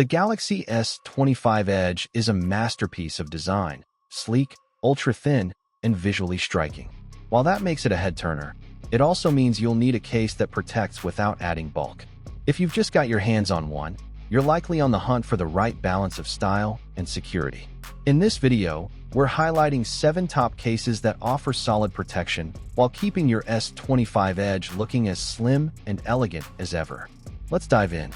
The Galaxy S25 Edge is a masterpiece of design, sleek, ultra-thin, and visually striking. While that makes it a head-turner, it also means you'll need a case that protects without adding bulk. If you've just got your hands on one, you're likely on the hunt for the right balance of style and security. In this video, we're highlighting 7 top cases that offer solid protection while keeping your S25 Edge looking as slim and elegant as ever. Let's dive in.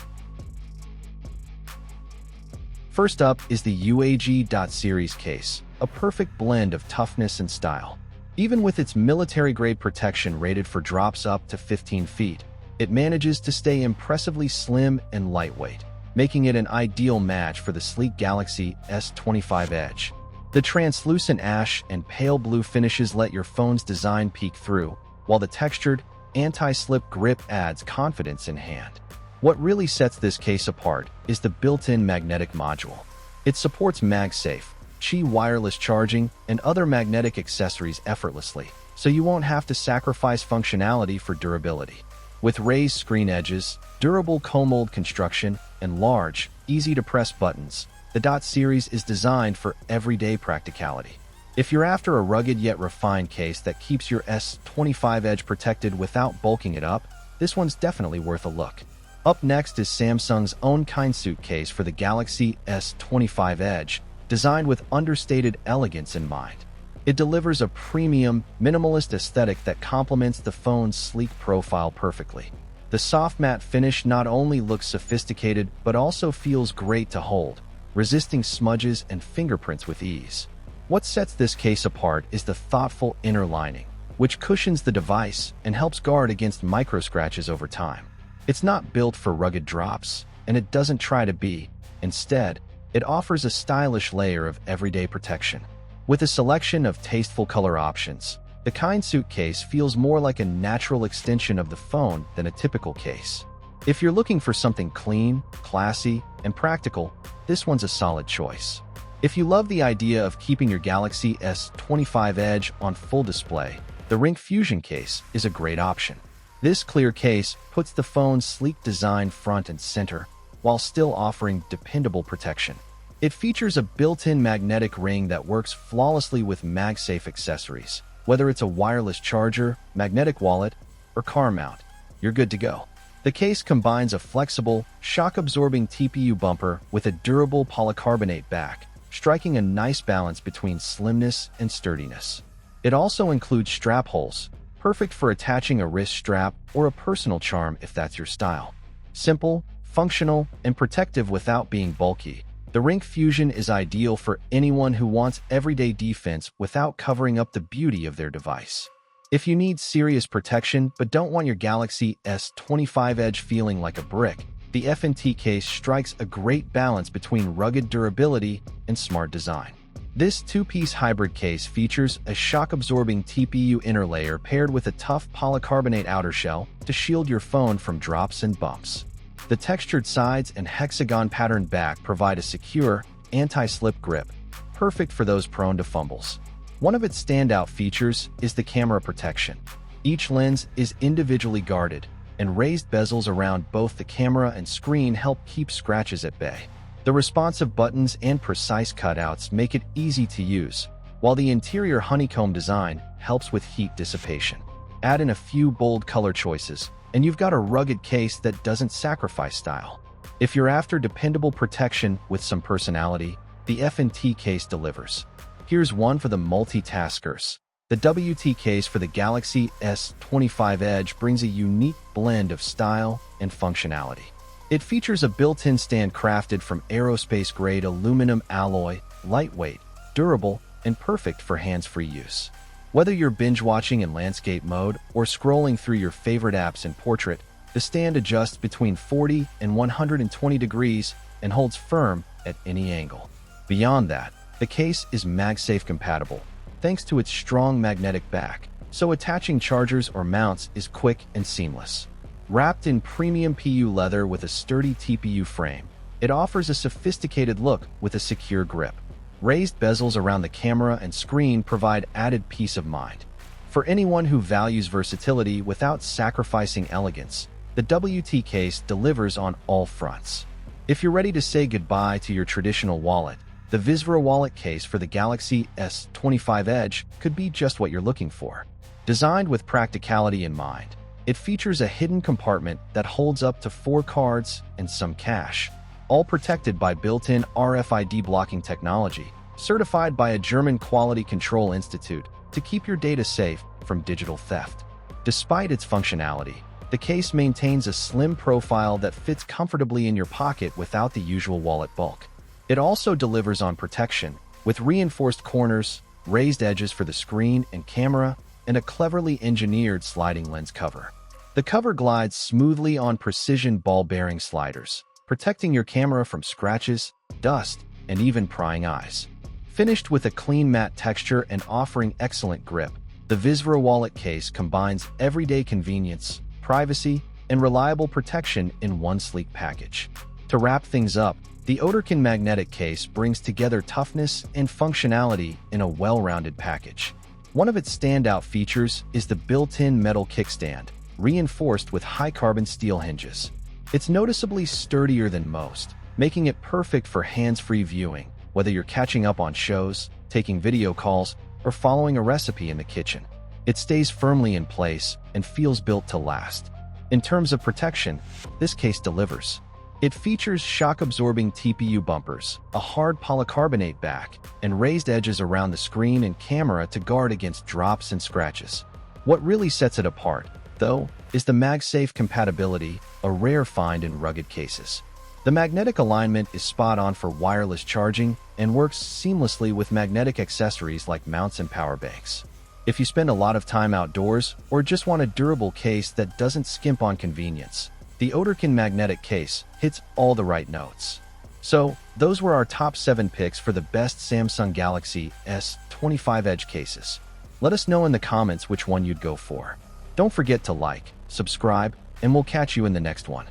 First up is the UAG Do Series case, a perfect blend of toughness and style. Even with its military-grade protection rated for drops up to 15 feet, it manages to stay impressively slim and lightweight, making it an ideal match for the sleek Galaxy S25 Edge. The translucent ash and pale blue finishes let your phone's design peek through, while the textured, anti-slip grip adds confidence in hand. What really sets this case apart is the built-in magnetic module. It supports MagSafe, Qi wireless charging, and other magnetic accessories effortlessly, so you won't have to sacrifice functionality for durability. With raised screen edges, durable co-mold construction, and large, easy-to-press buttons, the Dot series is designed for everyday practicality. If you're after a rugged yet refined case that keeps your S25 Edge protected without bulking it up, this one's definitely worth a look. Up next is Samsung's own Suitcase for the Galaxy S25 Edge, designed with understated elegance in mind. It delivers a premium, minimalist aesthetic that complements the phone's sleek profile perfectly. The soft matte finish not only looks sophisticated but also feels great to hold, resisting smudges and fingerprints with ease. What sets this case apart is the thoughtful inner lining, which cushions the device and helps guard against micro-scratches over time. It's not built for rugged drops, and it doesn't try to be. Instead, it offers a stylish layer of everyday protection. With a selection of tasteful color options, the Suitcase feels more like a natural extension of the phone than a typical case. If you're looking for something clean, classy, and practical, this one's a solid choice. If you love the idea of keeping your Galaxy S25 Edge on full display, the Ring Fusion case is a great option. This clear case puts the phone's sleek design front and center, while still offering dependable protection. It features a built-in magnetic ring that works flawlessly with MagSafe accessories. Whether it's a wireless charger, magnetic wallet, or car mount, you're good to go. The case combines a flexible, shock-absorbing TPU bumper with a durable polycarbonate back, striking a nice balance between slimness and sturdiness. It also includes strap holes, perfect for attaching a wrist strap or a personal charm if that's your style. Simple, functional, and protective without being bulky, the Ring Fusion is ideal for anyone who wants everyday defense without covering up the beauty of their device. If you need serious protection but don't want your Galaxy S25 Edge feeling like a brick, the FNT Case strikes a great balance between rugged durability and smart design. This two-piece hybrid case features a shock-absorbing TPU inner layer paired with a tough polycarbonate outer shell to shield your phone from drops and bumps. The textured sides and hexagon-patterned back provide a secure, anti-slip grip, perfect for those prone to fumbles. One of its standout features is the camera protection. Each lens is individually guarded, and raised bezels around both the camera and screen help keep scratches at bay. The responsive buttons and precise cutouts make it easy to use, while the interior honeycomb design helps with heat dissipation. Add in a few bold color choices, and you've got a rugged case that doesn't sacrifice style. If you're after dependable protection with some personality, the FNT Case delivers. Here's one for the multitaskers. The WT Case for the Galaxy S25 Edge brings a unique blend of style and functionality. It features a built-in stand crafted from aerospace-grade aluminum alloy, lightweight, durable, and perfect for hands-free use. Whether you're binge-watching in landscape mode or scrolling through your favorite apps in portrait, the stand adjusts between 40 and 120 degrees and holds firm at any angle. Beyond that, the case is MagSafe compatible, thanks to its strong magnetic back, so attaching chargers or mounts is quick and seamless. Wrapped in premium PU leather with a sturdy TPU frame, it offers a sophisticated look with a secure grip. Raised bezels around the camera and screen provide added peace of mind. For anyone who values versatility without sacrificing elegance, the WT Case delivers on all fronts. If you're ready to say goodbye to your traditional wallet, the Vizra Wallet case for the Galaxy S25 Edge could be just what you're looking for. Designed with practicality in mind, it features a hidden compartment that holds up to 4 cards and some cash, all protected by built-in RFID blocking technology, certified by a German quality control institute to keep your data safe from digital theft. Despite its functionality, the case maintains a slim profile that fits comfortably in your pocket without the usual wallet bulk. It also delivers on protection, with reinforced corners, raised edges for the screen and camera, and a cleverly engineered sliding lens cover. The cover glides smoothly on precision ball-bearing sliders, protecting your camera from scratches, dust, and even prying eyes. Finished with a clean matte texture and offering excellent grip, the Vizra Wallet case combines everyday convenience, privacy, and reliable protection in one sleek package. To wrap things up, the Odokkin Magnetic case brings together toughness and functionality in a well-rounded package. One of its standout features is the built-in metal kickstand, reinforced with high-carbon steel hinges. It's noticeably sturdier than most, making it perfect for hands-free viewing, whether you're catching up on shows, taking video calls, or following a recipe in the kitchen. It stays firmly in place and feels built to last. In terms of protection, this case delivers. It features shock-absorbing TPU bumpers, a hard polycarbonate back, and raised edges around the screen and camera to guard against drops and scratches. What really sets it apart, though, is the MagSafe compatibility, a rare find in rugged cases. The magnetic alignment is spot on for wireless charging and works seamlessly with magnetic accessories like mounts and power banks. If you spend a lot of time outdoors or just want a durable case that doesn't skimp on convenience, the Odokkin Magnetic case hits all the right notes. So, those were our top 7 picks for the best Samsung Galaxy S25 Edge cases. Let us know in the comments which one you'd go for. Don't forget to like, subscribe, and we'll catch you in the next one.